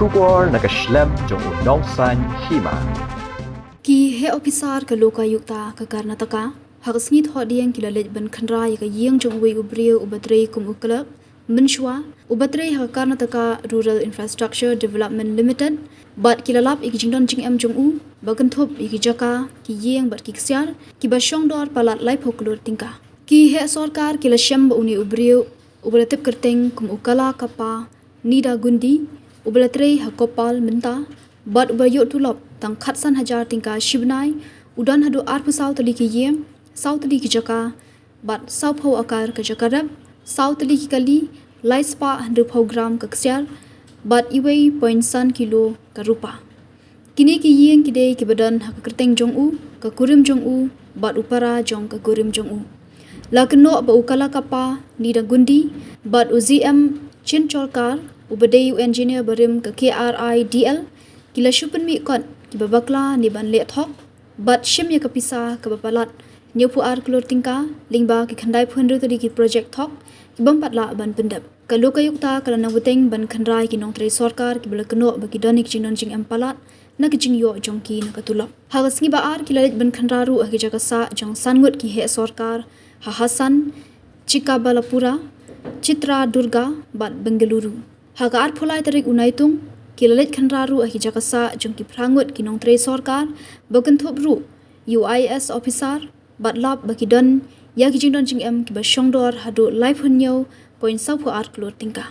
Shubor nakaslem jong unongsan Hima. Ki he officer ka lokayukta ka Karnataka hagasngit hodiang kilalit ban khandra ya ka yeng jong wei Briew ubatrei kum uklab menshwa ubatrei ha Karnataka Rural Infrastructure Development Limited bat kilalap ik Jingdon Jingem jong u baganthop ik jaka ki yeng bat ki ksyar ki basyong dor palat lai Klur tingka ki he sarkar kilashem ba uni Briew ubalatip kerteng kum ukala kapa nida gundi ubalatrei ha kopal menta bat ubayot Tulop tang khatsan hajar tingka Shibnai udan Haduh arpu sautali ki yem sautali ki jaka bat saupho akar ka jakarab sautali ki kali lai spa 100 program ka ksyar bat iwei point san kilo ka rupa kini ki yeng ki dei ki badan ha kerteng jong u ka kurim jong u bat upara jong ka kurim jong u lakno ba ukala kapa nida gundi bat uzm chin cholkar ubadei engineer barim ka KRIDL kila shupen mi kon ki babakla ni ban le thok bat shim ya kapisa ka bapalat nyopu ar Klur tingka lingba ki khandai phunru tadi ki project thok ki bampatla ban pendap ka lokayukta kala nawteng ban khandrai ki nong tre sarkar ki balakno ba ki donik Jingdon Jingem palat na ki jingyo jongki na ka Tulop hagasngi ba ar ki lalit ban khandraru a ki jakasa jong sangut ki he sarkar ha Hasan Chikabalapura Chitra Durga bat Bengaluru haga ar phulai tarik unaitung kilalit khandraru ahi jakasa jongki prangut kinong tre sarkar baganthop ru UIS officer batlap bakidon ya ki Jingdon Jingem ki basyongdor Haduh live hunyo point sau ar Klur tingka